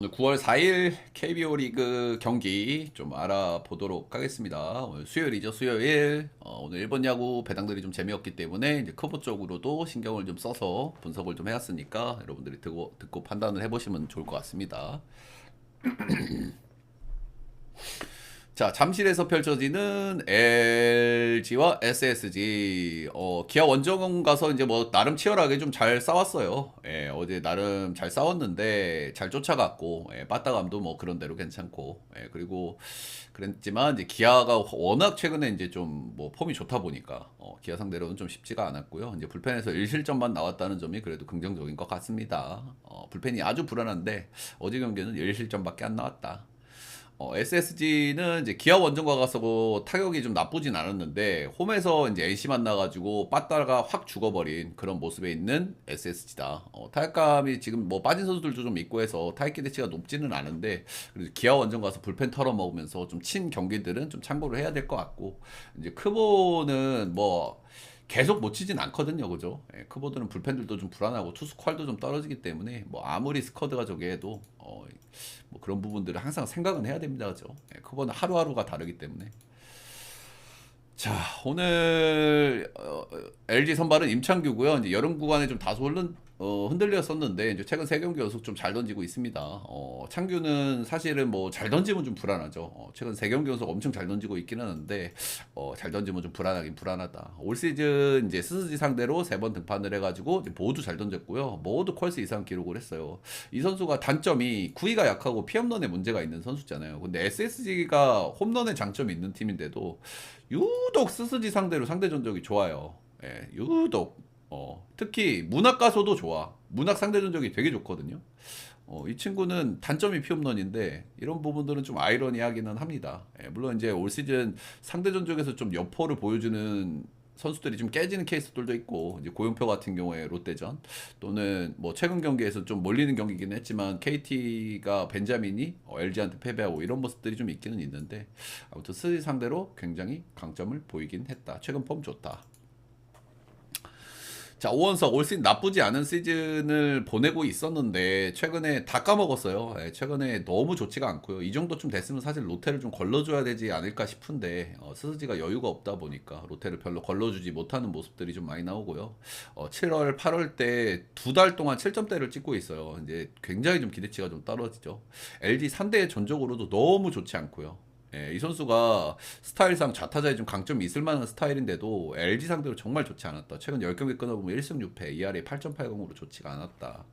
오늘 9월 4일 KBO 리그 경기 좀 알아보도록 하겠습니다. 오늘 수요일이죠, 수요일. 오늘 일본 야구 배당들이 좀 재미없기 때문에 이제 커버 쪽으로도 신경을 좀 써서 분석을 좀 해왔으니까 여러분들이 듣고 판단을 해보시면 좋을 것 같습니다. 자, 잠실에서 펼쳐지는 LG와 SSG. 기아 원정 가서 이제 뭐 나름 치열하게 좀 잘 싸웠어요. 예, 어제 나름 잘 싸웠는데 잘 쫓아갔고, 예, 빠따감도 뭐 그런 대로 괜찮고, 예, 그리고 그랬지만 이제 기아가 워낙 최근에 이제 좀 뭐 폼이 좋다 보니까 기아 상대로는 좀 쉽지가 않았고요. 이제 불펜에서 1실점만 나왔다는 점이 그래도 긍정적인 것 같습니다. 불펜이 아주 불안한데 어제 경기는 1실점밖에 안 나왔다. SSG는 이제 기아 원정과 가서 뭐 타격이 좀 나쁘진 않았는데 홈에서 이제 NC 만나가지고 빠따가 확 죽어버린 그런 모습에 있는 SSG다. 타격감이 지금 뭐 빠진 선수들도 좀 있고 해서 타격 기대치가 높지는 않은데 그래도 기아 원정 가서 불펜 털어 먹으면서 좀 친 경기들은 좀 참고를 해야 될 것 같고 이제 크보는 뭐 계속 못 치진 않거든요, 그죠? 예, 크보드는 불펜들도 좀 불안하고 투수 퀄도 좀 떨어지기 때문에 뭐 아무리 스쿼드가 저게 해도 뭐 그런 부분들을 항상 생각은 해야 됩니다, 그죠? 예, 크보는 하루하루가 다르기 때문에. 자, 오늘 LG 선발은 임창규고요. 이제 여름 구간에 좀 다소 흔들렸었는데 이제 최근 세 경기 연속 좀 잘 던지고 있습니다. 창규는 사실은 뭐 잘 던지면 좀 불안하죠. 최근 세 경기 연속 엄청 잘 던지고 있기는 하는데 잘 던지면 좀 불안하긴 불안하다. 올 시즌 이제 스스지 상대로 세 번 등판을 해가지고 이제 모두 잘 던졌고요. 모두 퀄스 이상 기록을 했어요. 이 선수가 단점이 구위가 약하고 피홈런에 문제가 있는 선수잖아요. 근데 SSG가 홈런에 장점이 있는 팀인데도 유독 스스지 상대로 상대 전적이 좋아요. 예, 유독. 특히 문학 가서도 좋아. 문학 상대 전적이 되게 좋거든요. 이 친구는 단점이 피홈런인데 이런 부분들은 좀 아이러니하기는 합니다. 예, 물론 이제 올 시즌 상대 전적에서 좀 여포를 보여주는 선수들이 좀 깨지는 케이스들도 있고 이제 고용표 같은 경우에 롯데전 또는 뭐 최근 경기에서 좀 몰리는 경기긴 했지만 KT가 벤자민이 LG한테 패배하고 이런 모습들이 좀 있기는 있는데 아무튼 스리 상대로 굉장히 강점을 보이긴 했다. 최근 폼 좋다. 자, 오원석 올 시즌 나쁘지 않은 시즌을 보내고 있었는데 최근에 다 까먹었어요. 예, 최근에 너무 좋지가 않고요. 이 정도쯤 됐으면 사실 로테를 좀 걸러줘야 되지 않을까 싶은데 스스지가 여유가 없다 보니까 로테를 별로 걸러주지 못하는 모습들이 좀 많이 나오고요. 7월, 8월 때 두 달 동안 7점대를 찍고 있어요. 이제 굉장히 좀 기대치가 좀 떨어지죠. LG 3대 전적으로도 너무 좋지 않고요. 이 선수가 스타일상 좌타자에 좀 강점이 있을 만한 스타일인데도 LG 상대로 정말 좋지 않았다. 최근 10경기 끊어보면 1승 6패, ERA 8.80으로 좋지가 않았다.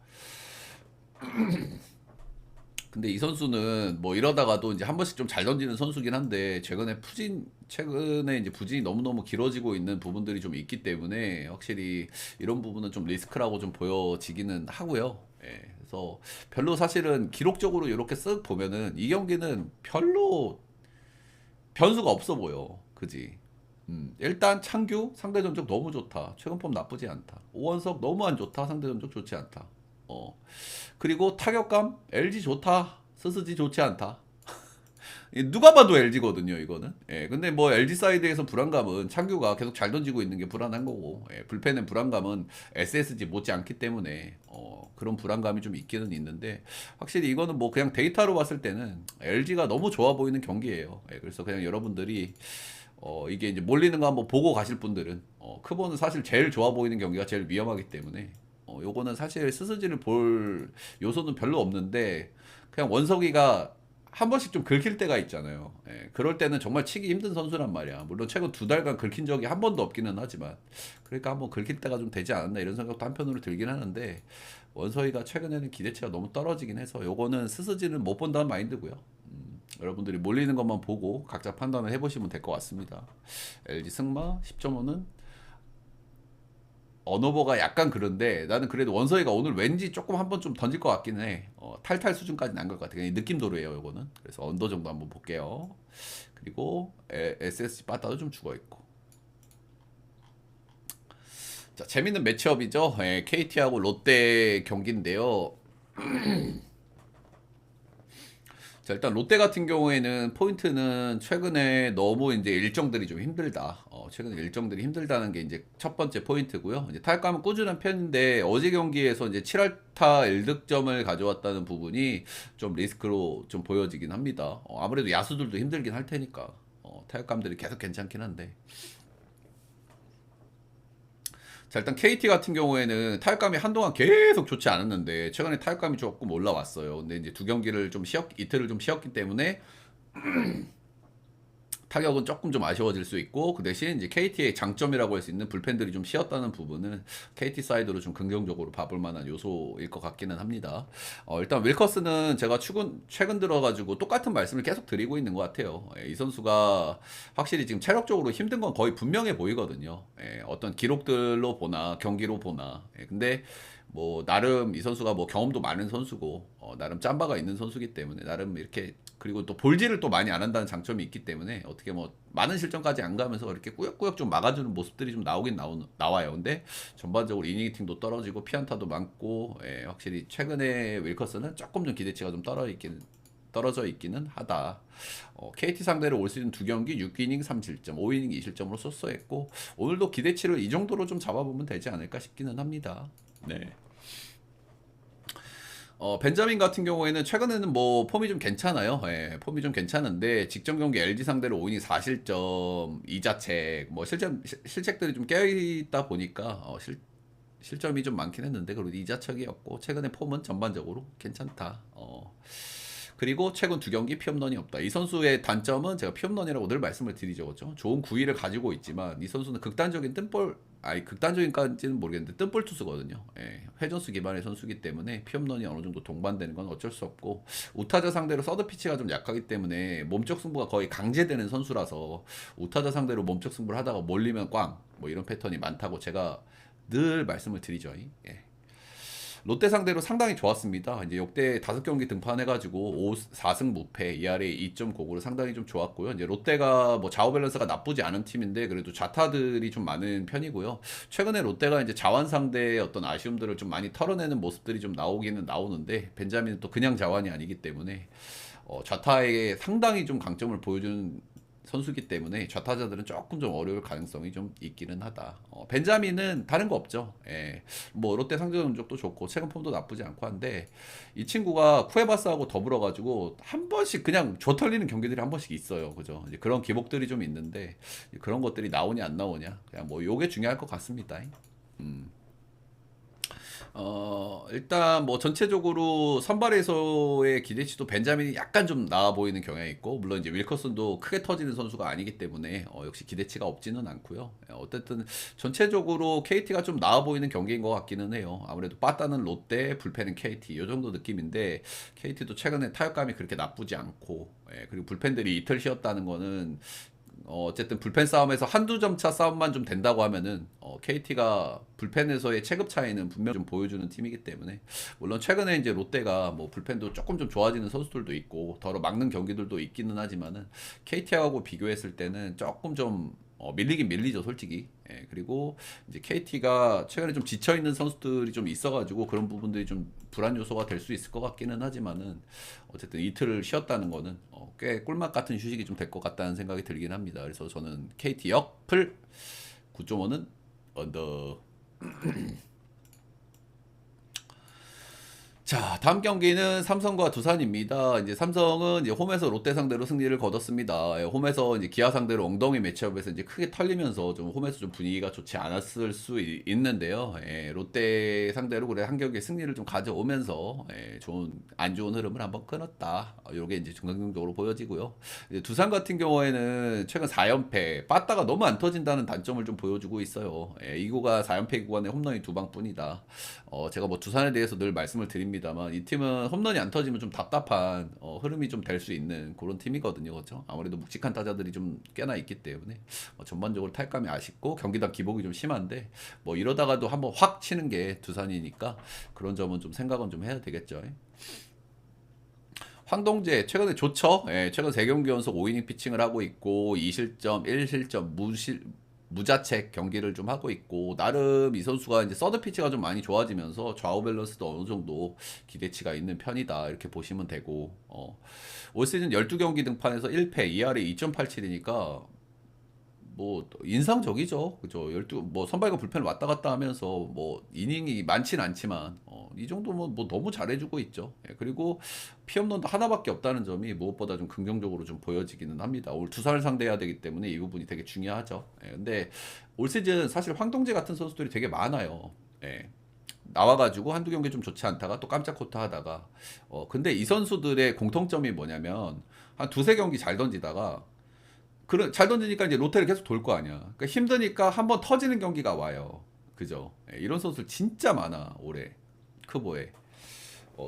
근데 이 선수는 뭐 이러다가도 이제 한 번씩 좀 잘 던지는 선수긴 한데 최근에 이제 부진이 너무너무 길어지고 있는 부분들이 좀 있기 때문에 확실히 이런 부분은 좀 리스크라고 좀 보여지기는 하고요. 그래서 별로 사실은 기록적으로 이렇게 쓱 보면은 이 경기는 별로 변수가 없어 보여. 그지? 일단 창규 상대 전적 너무 좋다. 최근 폼 나쁘지 않다. 오원석 너무 안 좋다. 상대 전적 좋지 않다. 어. 그리고 타격감 LG 좋다. 스스지 좋지 않다. 누가 봐도 LG거든요, 이거는. 예, 근데 뭐 LG 사이드에서 불안감은 창규가 계속 잘 던지고 있는 게 불안한 거고, 예, 불펜의 불안감은 SSG 못지 않기 때문에, 그런 불안감이 좀 있기는 있는데, 확실히 이거는 뭐 그냥 데이터로 봤을 때는 LG가 너무 좋아 보이는 경기예요. 예, 그래서 그냥 여러분들이, 이게 이제 몰리는 거 한번 보고 가실 분들은, 크보는 사실 제일 좋아 보이는 경기가 제일 위험하기 때문에, 요거는 사실 스스지를 볼 요소는 별로 없는데, 그냥 원석이가 한 번씩 좀 긁힐 때가 있잖아요. 예, 그럴 때는 정말 치기 힘든 선수란 말이야. 물론 최근 두 달간 긁힌 적이 한 번도 없기는 하지만, 그러니까 한번 긁힐 때가 좀 되지 않았나 이런 생각도 한편으로 들긴 하는데, 원서희가 최근에는 기대치가 너무 떨어지긴 해서, 요거는 스스지는 못 본다는 마인드고요. 여러분들이 몰리는 것만 보고 각자 판단을 해보시면 될 것 같습니다. LG 승마 10.5는 언어버가 약간 그런데 나는 그래도 원서이가 오늘 왠지 조금 한번 좀 던질 것 같긴 해. 탈탈 수준까지는 안 갈 것 같아. 그냥 느낌도로예요, 요거는. 그래서 언더 정도 한번 볼게요. 그리고 SSG 빠따도 좀 죽어 있고. 자, 재밌는 매치업이죠. KT하고 롯데 경기인데요. 자, 일단 롯데 같은 경우에는 포인트는 최근에 너무 이제 일정들이 좀 힘들다. 최근 일정들이 힘들다는 게 이제 첫 번째 포인트고요. 이제 타격감은 꾸준한 편인데 어제 경기에서 이제 7안타 1득점을 가져왔다는 부분이 좀 리스크로 좀 보여지긴 합니다. 아무래도 야수들도 힘들긴 할 테니까 타격감들이 계속 괜찮긴 한데. 자, 일단 KT 같은 경우에는 타격감이 한동안 계속 좋지 않았는데 최근에 타격감이 조금 올라왔어요. 근데 이제 두 경기를 좀 이틀을 좀 쉬었기 때문에 타격은 조금 좀 아쉬워질 수 있고 그 대신 이제 KT의 장점이라고 할 수 있는 불펜들이 좀 쉬었다는 부분은 KT 사이드로 좀 긍정적으로 봐볼 만한 요소일 것 같기는 합니다. 일단 윌커스는 제가 최근 들어가지고 똑같은 말씀을 계속 드리고 있는 것 같아요. 이 선수가 확실히 지금 체력적으로 힘든 건 거의 분명해 보이거든요. 어떤 기록들로 보나 경기로 보나. 근데 뭐 나름 이 선수가 뭐 경험도 많은 선수고 나름 짬바가 있는 선수기 때문에 나름 이렇게 그리고 또 볼질을 또 많이 안 한다는 장점이 있기 때문에 어떻게 뭐 많은 실점까지 안 가면서 이렇게 꾸역꾸역 좀 막아주는 모습들이 좀 나와요. 근데 전반적으로 이닝 히팅도 떨어지고 피안타도 많고 확실히 최근에 윌커스는 조금 좀 기대치가 좀 떨어져 있기는 하다. KT 상대로 올 시즌 두 경기 6이닝 3실점, 5이닝 2실점으로 쏘쏘했고 오늘도 기대치를 이 정도로 좀 잡아보면 되지 않을까 싶기는 합니다. 네. 벤자민 같은 경우에는 최근에는 뭐 폼이 좀 괜찮아요. 폼이 좀 괜찮은데 직전 경기 LG 상대로 5이닝 4실점, 2자책, 뭐 실책들이 좀 깨있다 보니까 실점이 좀 많긴 했는데 그래도 2자책이었고 최근에 폼은 전반적으로 괜찮다. 그리고 최근 두 경기 피홈런이 없다. 이 선수의 단점은 제가 피홈런이라고 늘 말씀을 드리죠. 그렇죠? 좋은 구위를 가지고 있지만 이 선수는 극단적인까지는 모르겠는데 뜬볼 투수거든요. 회전수 기반의 선수기 때문에 피홈런이 어느 정도 동반되는 건 어쩔 수 없고 우타자 상대로 서드 피치가 좀 약하기 때문에 몸쪽 승부가 거의 강제되는 선수라서 우타자 상대로 몸쪽 승부를 하다가 몰리면 꽝 뭐 이런 패턴이 많다고 제가 늘 말씀을 드리죠. 롯데 상대로 상당히 좋았습니다. 이제 역대 5경기 등판해가지고 4승 무패, ERA 2.99로 상당히 좀 좋았고요. 이제 롯데가 뭐 좌우 밸런스가 나쁘지 않은 팀인데 그래도 좌타들이 좀 많은 편이고요. 최근에 롯데가 이제 자완 상대의 어떤 아쉬움들을 좀 많이 털어내는 모습들이 좀 나오기는 나오는데 벤자민은 또 그냥 자완이 아니기 때문에 좌타에게 상당히 좀 강점을 보여주는 선수기 때문에 좌타자들은 조금 좀 어려울 가능성이 좀 있기는 하다. 벤자민은 다른 거 없죠. 뭐 롯데 상대 전적도 좋고 최근 폼도 나쁘지 않고 한데 이 친구가 쿠에바스하고 더불어 가지고 한 번씩 그냥 조 털리는 경기들이 한 번씩 있어요. 그죠? 이제 그런 기복들이 좀 있는데 그런 것들이 나오냐 안 나오냐 그냥 뭐 요게 중요할 것 같습니다. 일단 뭐 전체적으로 선발에서의 기대치도 벤자민이 약간 좀 나아 보이는 경향이 있고 물론 이제 윌커슨도 크게 터지는 선수가 아니기 때문에 역시 기대치가 없지는 않고요. 어쨌든 전체적으로 KT가 좀 나아 보이는 경기인 것 같기는 해요. 아무래도 빠따는 롯데, 불펜은 KT 이 정도 느낌인데 KT도 최근에 타격감이 그렇게 나쁘지 않고 그리고 불펜들이 이틀 쉬었다는 거는 어쨌든 불펜 싸움에서 한두 점 차 싸움만 좀 된다고 하면은 KT가 불펜에서의 체급 차이는 분명 좀 보여주는 팀이기 때문에 물론 최근에 이제 롯데가 뭐 불펜도 조금 좀 좋아지는 선수들도 있고 더러 막는 경기들도 있기는 하지만은 KT하고 비교했을 때는 조금 좀 밀리긴 밀리죠 솔직히. 그리고 이제 KT가 최근에 좀 지쳐 있는 선수들이 좀 있어가지고 그런 부분들이 좀 불안 요소가 될 수 있을 것 같기는 하지만은 어쨌든 이틀을 쉬었다는 거는 꽤 꿀맛 같은 휴식이 좀 될 것 같다는 생각이 들긴 합니다. 그래서 저는 KT 역풀 9.5는 언더. 자, 다음 경기는 삼성과 두산입니다. 이제 삼성은 이제 홈에서 롯데 상대로 승리를 거뒀습니다. 홈에서 이제 기아 상대로 엉덩이 매치업에서 이제 크게 털리면서 좀 홈에서 좀 분위기가 좋지 않았을 수 있는데요. 롯데 상대로 그래 한 경기 승리를 좀 가져오면서 안 좋은 흐름을 한번 끊었다. 요게 이제 긍정적으로 보여지고요. 이제 두산 같은 경우에는 최근 4연패, 빠따가 너무 안 터진다는 단점을 좀 보여주고 있어요. 이구가 4연패 구간에 홈런이 2방뿐이다. 제가 뭐 두산에 대해서 늘 말씀을 드립니다만 이 팀은 홈런이 안 터지면 좀 답답한 흐름이 좀 될 수 있는 그런 팀이거든요. 그렇죠? 아무래도 묵직한 타자들이 좀 꽤나 있기 때문에 전반적으로 타격감이 아쉽고 경기당 기복이 좀 심한데 뭐 이러다가도 한번 확 치는 게 두산이니까 그런 점은 좀 생각은 좀 해야 되겠죠. 황동재 최근에 좋죠. 최근 3경기 연속 5이닝 피칭을 하고 있고 2실점, 1실점, 무자책 경기를 좀 하고 있고 나름 이 선수가 이제 서드 피치가 좀 많이 좋아지면서 좌우 밸런스도 어느 정도 기대치가 있는 편이다 이렇게 보시면 되고 올 시즌 12경기 등판에서 1패 ERA 2.87이니까 뭐 인상적이죠. 그죠? 12, 뭐 선발과 불펜을 왔다 갔다 하면서 뭐 이닝이 많진 않지만 이 정도면 뭐 너무 잘해주고 있죠. 예, 그리고 피홈런도 하나밖에 없다는 점이 무엇보다 좀 긍정적으로 좀 보여지기는 합니다. 올 두산을 상대해야 되기 때문에 이 부분이 되게 중요하죠. 예, 근데 올 시즌 사실 황동재 같은 선수들이 되게 많아요. 예. 나와가지고 한두 경기 좀 좋지 않다가 또 깜짝 코트 하다가 근데 이 선수들의 공통점이 뭐냐면 한 두세 경기 잘 던지다가 잘 던지니까 이제 로테를 계속 돌 거 아니야. 그러니까 힘드니까 한번 터지는 경기가 와요. 그죠? 예, 이런 선수들 진짜 많아 올해 크보에.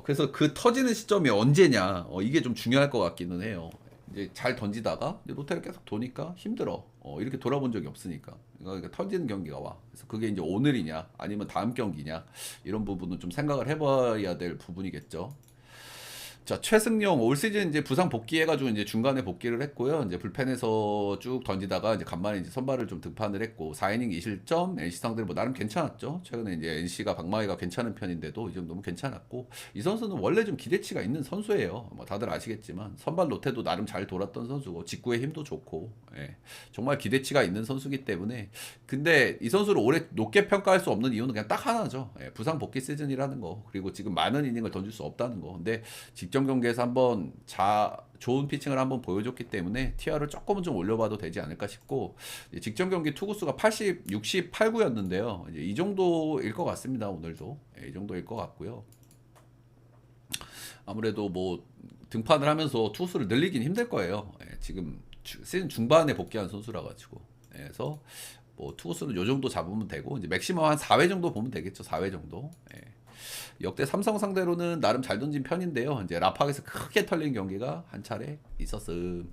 그래서 그 터지는 시점이 언제냐? 이게 좀 중요할 것 같기는 해요. 이제 잘 던지다가 이제 로테를 계속 도니까 힘들어. 이렇게 돌아본 적이 없으니까. 그러니까 터지는 경기가 와. 그래서 그게 이제 오늘이냐, 아니면 다음 경기냐 이런 부분은 좀 생각을 해봐야 될 부분이겠죠. 자, 최승용 올 시즌 이제 부상 복귀해가지고 이제 중간에 복귀를 했고요. 이제 불펜에서 쭉 던지다가 이제 간만에 이제 선발을 좀 등판을 했고 4이닝 2실점, NC 상대로 뭐 나름 괜찮았죠. 최근에 이제 NC가 박마이가 괜찮은 편인데도 이 정도면 괜찮았고 이 선수는 원래 좀 기대치가 있는 선수예요. 뭐 다들 아시겠지만 선발 로테도 나름 잘 돌았던 선수고 직구의 힘도 좋고 예, 정말 기대치가 있는 선수기 때문에 근데 이 선수를 올해 높게 평가할 수 없는 이유는 그냥 딱 하나죠. 예, 부상 복귀 시즌이라는 거 그리고 지금 많은 이닝을 던질 수 없다는 거. 근데 직전 경기에서 한번 좋은 피칭을 한번 보여줬기 때문에 TR을 조금은 좀 올려봐도 되지 않을까 싶고 직전 경기 투구수가 80, 68구였는데요. 이제 이 정도일 것 같습니다. 오늘도 이 정도일 것 같고요. 아무래도 뭐 등판을 하면서 투수를 늘리긴 힘들 거예요. 지금 시즌 중반에 복귀한 선수라 가지고 그래서 뭐 투구수는 요 정도 잡으면 되고 이제 맥시멈 한 4회 정도 보면 되겠죠. 4회 정도. 역대 삼성 상대로는 나름 잘 던진 편인데요. 이제 라팍에서 크게 털린 경기가 한 차례 있었음.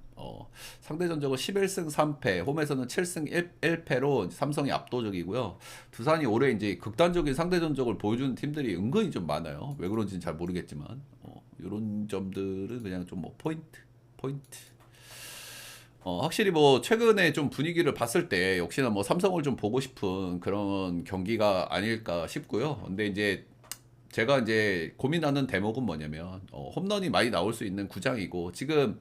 상대 전적은 11승 3패, 홈에서는 7승 1패로 삼성이 압도적이고요. 두산이 올해 이제 극단적인 상대 전적을 보여주는 팀들이 은근히 좀 많아요. 왜 그런지는 잘 모르겠지만, 이런 점들은 그냥 좀 뭐 포인트. 확실히 뭐 최근에 좀 분위기를 봤을 때 역시나 뭐 삼성을 좀 보고 싶은 그런 경기가 아닐까 싶고요. 근데 이제 제가 이제 고민하는 대목은 뭐냐면 홈런이 많이 나올 수 있는 구장이고 지금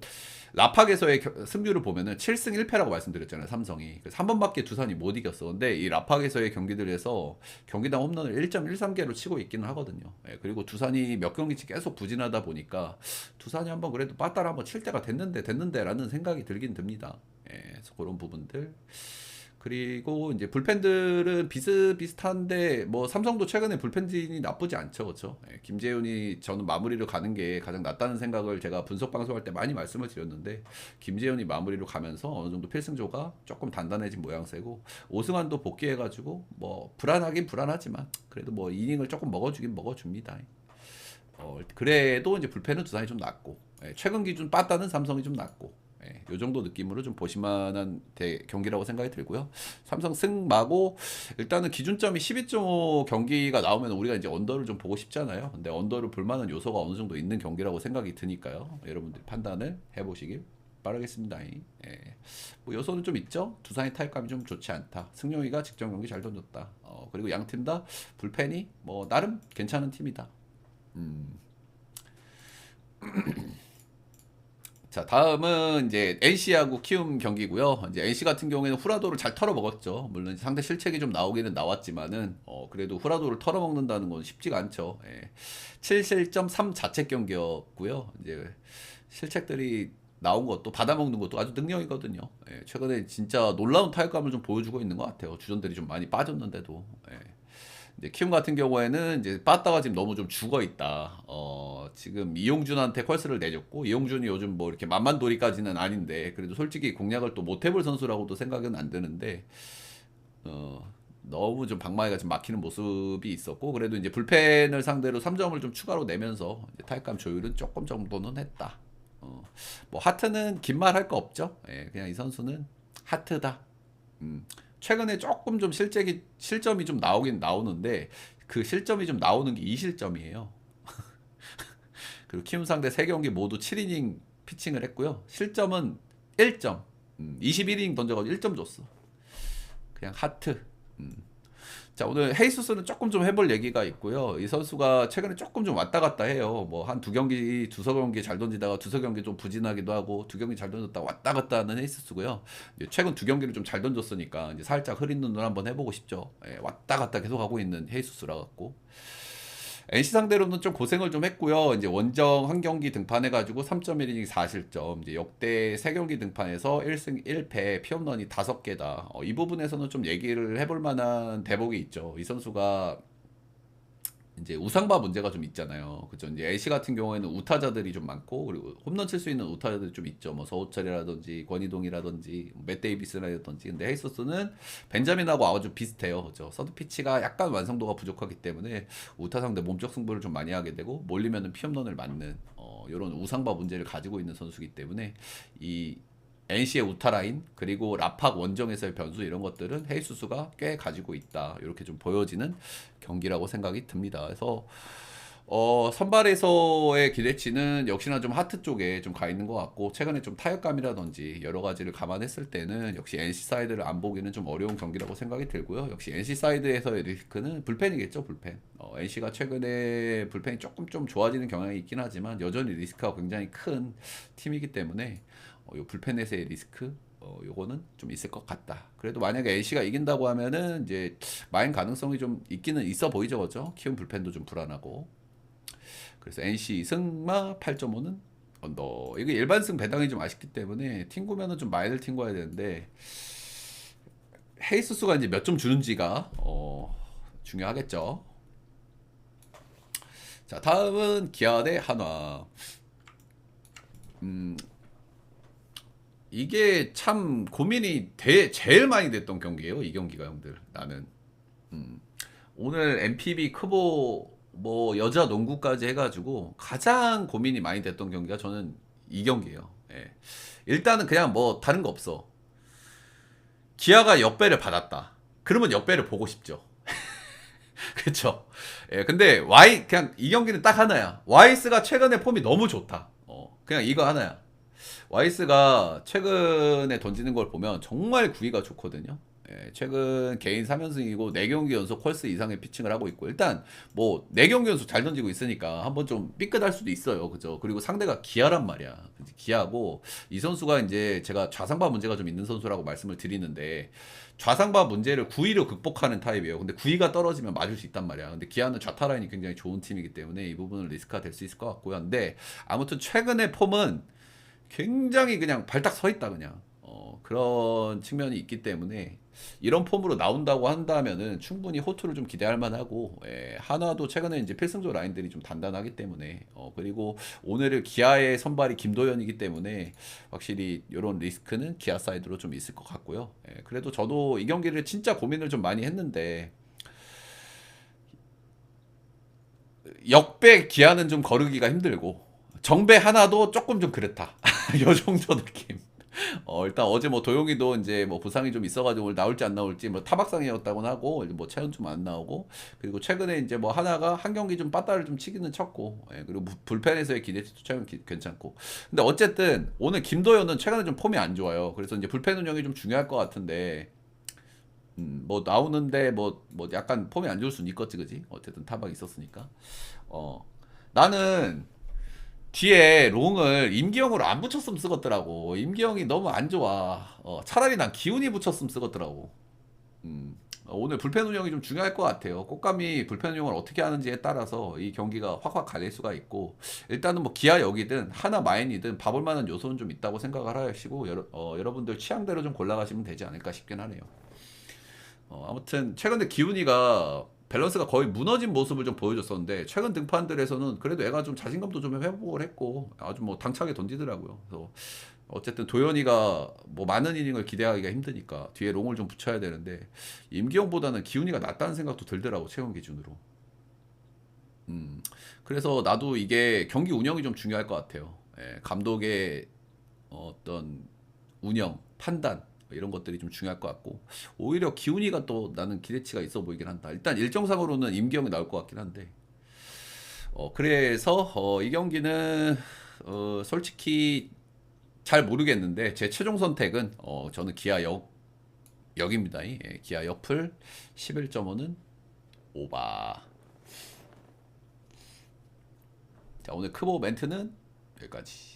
라팍에서의 승률을 보면은 7승 1패라고 말씀드렸잖아요. 삼성이. 그래서 한 번밖에 두산이 못 이겼어. 근데 이 라팍에서의 경기들에서 경기당 홈런을 1.13개로 치고 있기는 하거든요. 그리고 두산이 몇 경기씩 계속 부진하다 보니까 두산이 한번 그래도 빠따를 한번 칠 때가 됐는데라는 생각이 들긴 듭니다. 그래서 그런 부분들. 그리고 이제 불펜들은 비슷비슷한데 뭐 삼성도 최근에 불펜진이 나쁘지 않죠, 그렇죠? 김재훈이 저는 마무리로 가는 게 가장 낫다는 생각을 제가 분석 방송할 때 많이 말씀을 드렸는데 김재훈이 마무리로 가면서 어느 정도 필승조가 조금 단단해진 모양새고 오승환도 복귀해가지고 뭐 불안하긴 불안하지만 그래도 뭐 이닝을 조금 먹어주긴 먹어줍니다. 그래도 이제 불펜은 두산이 좀 낫고 최근 기준 빠따는 삼성이 좀 낫고. 이 정도 느낌으로 좀 보실만한 경기라고 생각이 들고요. 삼성 승마고 일단은 기준점이 12.5 경기가 나오면 우리가 이제 언더를 좀 보고 싶잖아요. 근데 언더를 볼만한 요소가 어느 정도 있는 경기라고 생각이 드니까요. 여러분들이 판단을 해보시길 바라겠습니다. 뭐 요소는 좀 있죠. 두산의 타격감이 좀 좋지 않다. 승용이가 직전 경기 잘 던졌다. 그리고 양 팀 다 불펜이 뭐 나름 괜찮은 팀이다. 자, 다음은 이제 NC하고 키움 경기고요. 이제 NC 같은 경우에는 후라도를 잘 털어먹었죠. 물론 상대 실책이 좀 나오기는 나왔지만은 그래도 후라도를 털어먹는다는 건 쉽지가 않죠. 7실점 3자책 경기였고요. 이제 실책들이 나온 것도 받아먹는 것도 아주 능력이거든요. 최근에 진짜 놀라운 타격감을 좀 보여주고 있는 것 같아요. 주전들이 좀 많이 빠졌는데도. 이제 키움 같은 경우에는 이제 빠따가 지금 너무 좀 죽어 있다. 지금 이용준한테 컬스를 내줬고 이용준이 요즘 뭐 이렇게 만만돌이까지는 아닌데 그래도 솔직히 공략을 또 못 해볼 선수라고도 생각은 안 드는데 너무 좀 방망이가 좀 막히는 모습이 있었고 그래도 이제 불펜을 상대로 3점을 좀 추가로 내면서 이제 타격감 조율은 조금 정도는 했다. 뭐 하트는 긴 말 할 거 없죠. 그냥 이 선수는 하트다. 최근에 조금 좀 실점이 좀 나오긴 나오는데 그 실점이 좀 나오는 게 2실점이에요. 그리고 키움 상대 3경기 모두 7이닝 피칭을 했고요. 실점은 1점. 21이닝 던져가지고 1점 줬어. 그냥 하트. 자, 오늘 헤이수스는 조금 좀 해볼 얘기가 있고요. 이 선수가 최근에 조금 좀 왔다 갔다 해요. 뭐 한 두 경기, 두서 경기 잘 던지다가 두서 경기 좀 부진하기도 하고 두 경기 잘 던졌다 왔다 갔다 하는 헤이수스고요. 이제 최근 두 경기를 좀 잘 던졌으니까 이제 살짝 흐린 눈을 한번 해보고 싶죠. 예, 왔다 갔다 계속 하고 있는 헤이수스라 갖고. NC 상대로는 좀 고생을 좀 했고요. 이제 원정 한 경기 등판해가지고 3.1이닝 4실점. 이제 역대 세 경기 등판해서 1승 1패, 피홈런이 5개다. 이 부분에서는 좀 얘기를 해볼 만한 대목이 있죠. 이 선수가 이제 우상바 문제가 좀 있잖아요. 그죠? 이제 LC 같은 경우에는 우타자들이 좀 많고, 그리고 홈런 칠 수 있는 우타자들이 좀 있죠. 뭐 서호철이라든지 권희동이라든지 맷 데이비스라든지. 근데 헤이소스는 벤자민하고 아주 비슷해요. 그죠? 서드 피치가 약간 완성도가 부족하기 때문에 우타 상대 몸쪽 승부를 좀 많이 하게 되고, 몰리면은 피홈런을 맞는 이런 우상바 문제를 가지고 있는 선수이기 때문에 이 NC의 우타 라인 그리고 라팍 원정에서의 변수 이런 것들은 헤이수스가 꽤 가지고 있다. 이렇게 좀 보여지는 경기라고 생각이 듭니다. 그래서 선발에서의 기대치는 역시나 좀 하트 쪽에 좀 가 있는 것 같고 최근에 좀 타격감이라든지 여러 가지를 감안했을 때는 역시 NC 사이드를 안 보기는 좀 어려운 경기라고 생각이 들고요. 역시 NC 사이드에서의 리스크는 불펜이겠죠, 불펜. NC가 최근에 불펜이 조금 좀 좋아지는 경향이 있긴 하지만 여전히 리스크가 굉장히 큰 팀이기 때문에 요 불펜에서의 리스크 요거는 좀 있을 것 같다. 그래도 만약에 NC가 이긴다고 하면은 이제 마인 가능성이 좀 있기는 있어 보이죠, 그죠? 키움 불펜도 좀 불안하고. 그래서 NC 승마 8.5는 언더. 이게 일반승 배당이 좀 아쉽기 때문에 팅구면은 좀 마인을 팅구해야 되는데 헤이스수가 이제 몇 점 주는지가 중요하겠죠. 자, 다음은 기아 대 한화. 이게 참 고민이 제일 많이 됐던 경기예요. 이 경기가 형들. 나는 오늘 MPB 크보 뭐 여자 농구까지 해가지고 가장 고민이 많이 됐던 경기가 저는 이 경기예요. 예. 일단은 그냥 뭐 다른 거 없어. 기아가 역배를 받았다. 그러면 역배를 보고 싶죠. 그쵸? 예, 근데 그냥 이 경기는 딱 하나야. 와이스가 최근에 폼이 너무 좋다. 그냥 이거 하나야. 와이스가 최근에 던지는 걸 보면 정말 구위가 좋거든요. 예, 최근 개인 3연승이고 4경기 연속 퀄스 이상의 피칭을 하고 있고 일단 뭐 4경기 연속 잘 던지고 있으니까 한번 좀 삐끗할 수도 있어요. 그죠? 그리고 상대가 기아란 말이야. 기아고 이 선수가 이제 제가 좌상바 문제가 좀 있는 선수라고 말씀을 드리는데 좌상바 문제를 9위로 극복하는 타입이에요. 근데 9위가 떨어지면 맞을 수 있단 말이야. 근데 기아는 좌타 라인이 굉장히 좋은 팀이기 때문에 이 부분은 리스크가 될 수 있을 것 같고요. 근데 아무튼 최근의 폼은 굉장히 그냥 발딱 서 있다 그냥 그런 측면이 있기 때문에 이런 폼으로 나온다고 한다면은 충분히 호투를 좀 기대할 만하고 한화도 최근에 이제 필승조 라인들이 좀 단단하기 때문에 그리고 오늘의 기아의 선발이 김도현이기 때문에 확실히 이런 리스크는 기아 사이드로 좀 있을 것 같고요. 그래도 저도 이 경기를 진짜 고민을 좀 많이 했는데 역배 기아는 좀 거르기가 힘들고 정배 하나도 조금 좀 그렇다. 요 정도 느낌. 일단 어제 뭐 도용이도 이제 뭐 부상이 좀 있어가지고 오늘 나올지 안 나올지 뭐 타박상이었다고는 하고 뭐 체온 좀 안 나오고 그리고 최근에 이제 뭐 하나가 한 경기 좀 빠따를 좀 치기는 쳤고 그리고 불펜에서의 기대치도 최근 괜찮고 근데 어쨌든 오늘 김도현은 최근에 좀 폼이 안 좋아요. 그래서 이제 불펜 운영이 좀 중요할 것 같은데 뭐 나오는데 뭐 약간 폼이 안 좋을 수는 있겠지 그지? 어쨌든 타박이 있었으니까 나는 뒤에 롱을 임기영으로 안 붙였으면 쓰겄더라고. 임기영이 너무 안 좋아. 차라리 난 기훈이 붙였으면 쓰겄더라고. 오늘 불펜 운영이 좀 중요할 것 같아요. 꽃감이 불펜 운영을 어떻게 하는지에 따라서 이 경기가 확확 갈릴 수가 있고 일단은 뭐 기아 역이든 하나 마인이든 봐볼 만한 요소는 좀 있다고 생각을 하시고 여러분들 취향대로 좀 골라가시면 되지 않을까 싶긴 하네요. 아무튼 최근에 기훈이가 밸런스가 거의 무너진 모습을 좀 보여줬었는데 최근 등판들에서는 그래도 애가 좀 자신감도 좀 회복을 했고 아주 뭐 당차게 던지더라고요. 그래서 어쨌든 도현이가 뭐 많은 이닝을 기대하기가 힘드니까 뒤에 롱을 좀 붙여야 되는데 임기영보다는 기훈이가 낫다는 생각도 들더라고 최근 기준으로. 그래서 나도 이게 경기 운영이 좀 중요할 것 같아요. 감독의 어떤 운영, 판단 이런 것들이 좀 중요할 것 같고 오히려 기훈이가 또 나는 기대치가 있어 보이긴 한다. 일단 일정상으로는 임기영이 나올 것 같긴 한데 그래서 이 경기는 솔직히 잘 모르겠는데 제 최종 선택은 저는 기아 역입니다. 기아 역풀 11.5는 오바. 자, 오늘 크보 멘트는 여기까지.